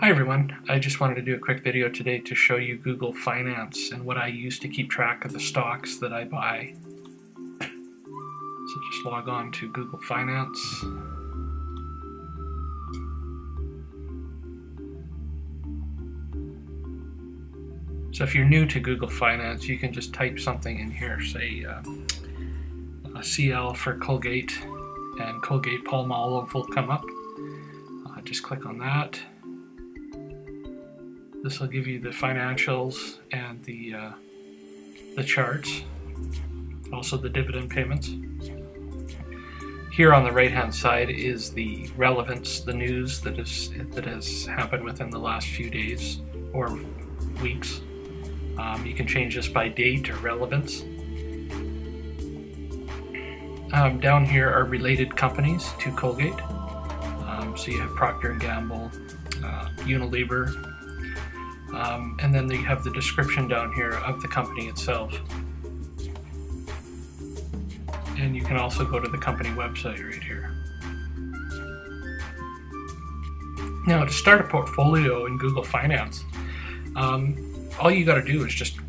Hi everyone, I just wanted to do a quick video today to show you Google Finance and what I use to keep track of the stocks that I buy. So just log on to Google Finance. So if you're new to Google Finance, you can just type something in here, say CL for Colgate, and Colgate Palmolive will come up. Just click on that. This will give you the financials and the charts, also the dividend payments. Here on the right hand side is the relevance, the news that has happened within the last few days or weeks. You can change this by date or relevance. Down here are related companies to Colgate. So you have Procter & Gamble, Unilever, and then you have the description down here of the company itself. And you can also go to the company website right here. Now, to start a portfolio in Google Finance, all you got to do is just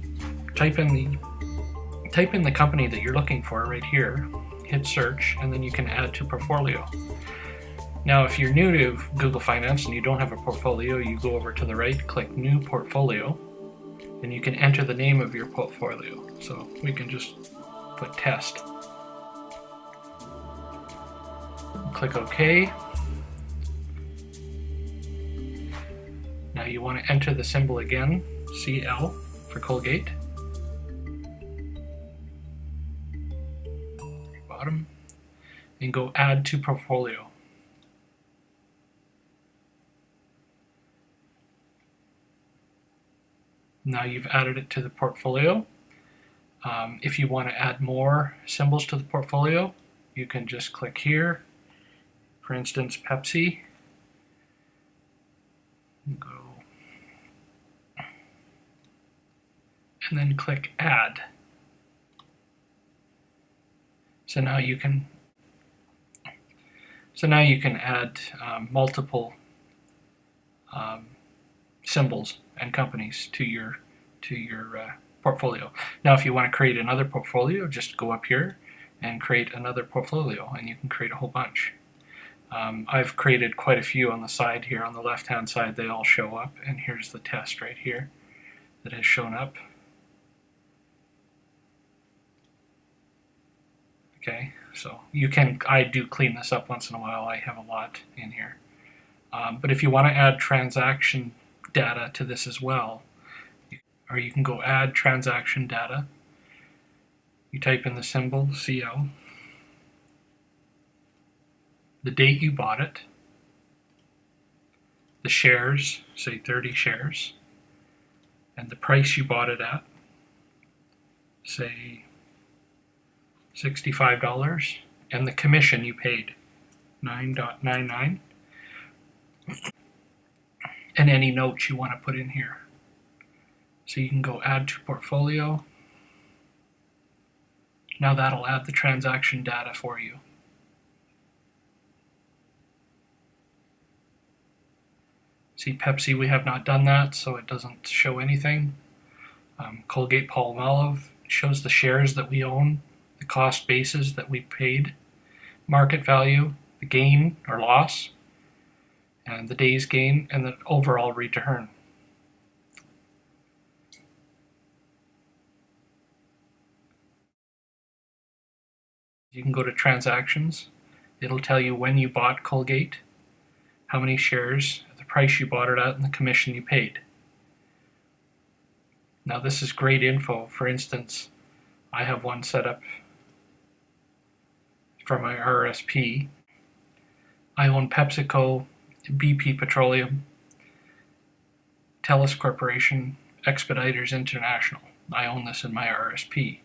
type in the company that you're looking for right here, hit search, and then you can add to portfolio. Now, if you're new to Google Finance and you don't have a portfolio, you go over to the right, click New Portfolio, and you can enter the name of your portfolio. So we can just put Test. Click OK. Now you want to enter the symbol again, CL for Colgate. Bottom. And go Add to Portfolio. Now you've added it to the portfolio. If you want to add more symbols to the portfolio, you can just click here. For instance, Pepsi. Go. And then click Add. So now you can add multiple symbols and companies to your portfolio. Now, if you want to create another portfolio, just go up here and create another portfolio, and you can create a whole bunch. I've created quite a few on the side here. On the left-hand side, they all show up, and here's the test right here that has shown up. Okay, so you can. I do clean this up once in a while. I have a lot in here, but if you want to add transaction data to this as well, or you can go Add Transaction Data. You type in the symbol CL, the date you bought it, the shares, say 30 shares, and the price you bought it at, say $65, and the commission you paid, $9.99. And any notes you want to put in here. So you can go Add to Portfolio. Now that'll add the transaction data for you. See, Pepsi, we have not done that, so it doesn't show anything. Colgate Palmolive shows the shares that we own, the cost basis that we paid, market value, the gain or loss, and the day's gain, and the overall return. You can go to Transactions. It'll tell you when you bought Colgate, how many shares, the price you bought it at, and the commission you paid. Now this is great info. For instance, I have one set up for my RSP. I own PepsiCo, BP Petroleum, TELUS Corporation, Expeditors International. I own this in my RSP.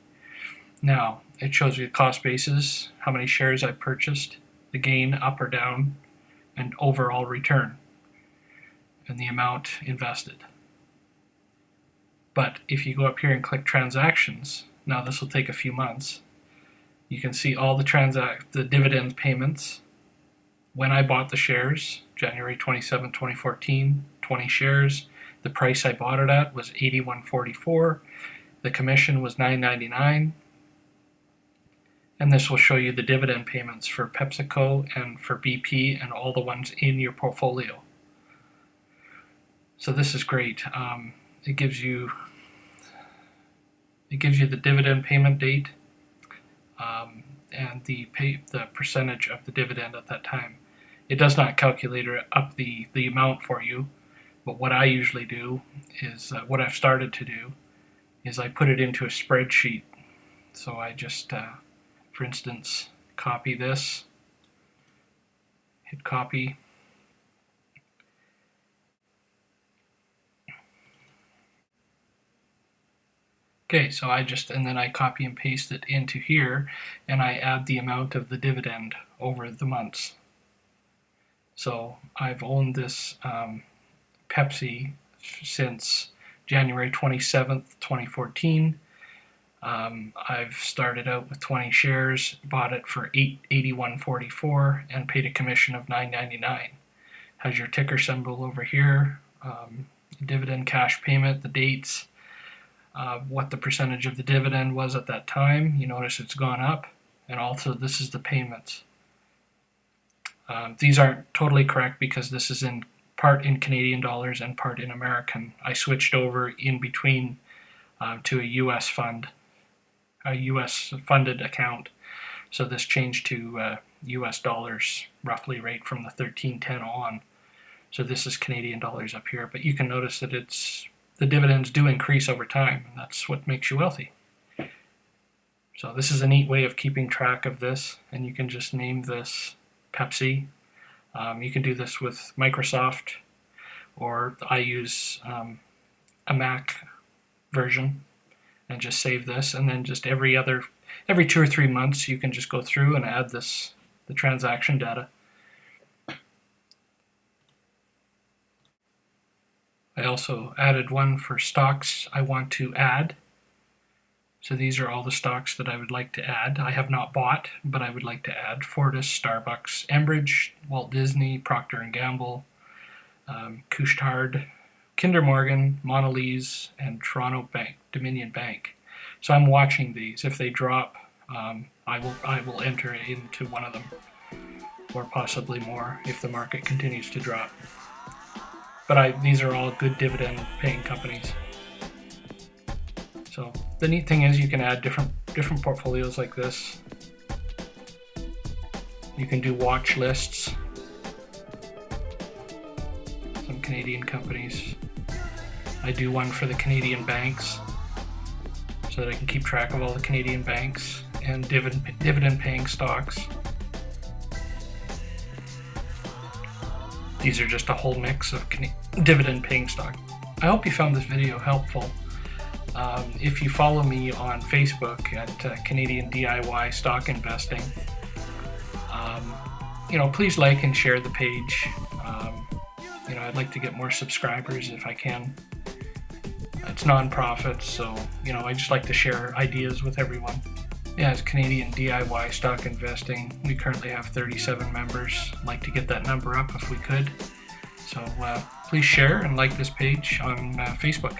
Now, it shows you the cost basis, how many shares I purchased, the gain up or down, and overall return, and the amount invested. But if you go up here and click Transactions, now this will take a few months, you can see all the dividend payments, when I bought the shares, January 27, 2014, 20 shares. The price I bought it at was $81.44. The commission was $9.99. And this will show you the dividend payments for PepsiCo and for BP and all the ones in your portfolio. So this is great. It gives you the dividend payment date and the percentage of the dividend at that time. It does not calculate up the amount for you, but what I usually do is, what I've started to do, is I put it into a spreadsheet. So I just, for instance, copy this, hit copy, okay, so and then I copy and paste it into here, and I add the amount of the dividend over the months. So I've owned this Pepsi since January 27th, 2014. I've started out with 20 shares, bought it for $81.44, and paid a commission of $9.99. Has your ticker symbol over here, dividend cash payment, the dates, what the percentage of the dividend was at that time. You notice it's gone up, and also this is the payments. These aren't totally correct because this is in part in Canadian dollars and part in American. I switched over in between to a US fund, a US funded account. So this changed to US dollars roughly right from the 1310 on. So this is Canadian dollars up here, but you can notice that the dividends do increase over time, and that's what makes you wealthy. So this is a neat way of keeping track of this, and you can just name this Pepsi. You can do this with Microsoft, or I use a Mac version and just save this, and then just every 2 or 3 months you can just go through and add the transaction data. I also added one for stocks I want to add. So these are all the stocks that I would like to add. I have not bought, but I would like to add Fortis, Starbucks, Enbridge, Walt Disney, Procter & Gamble, Couche-Tard, Kinder Morgan, Mondelez, and Toronto Dominion Bank. So I'm watching these. If they drop, I will enter into one of them, or possibly more if the market continues to drop. But these are all good dividend-paying companies. So the neat thing is you can add different portfolios like this. You can do watch lists. Some Canadian companies. I do one for the Canadian banks so that I can keep track of all the Canadian banks and dividend-paying stocks. These are just a whole mix of dividend-paying stock. I hope you found this video helpful. If you follow me on Facebook at Canadian DIY Stock Investing, please like and share the page. I'd like to get more subscribers if I can. It's non-profit, so I just like to share ideas with everyone. Yeah, it's Canadian DIY Stock Investing. We currently have 37 members. I'd like to get that number up if we could. So please share and like this page on Facebook.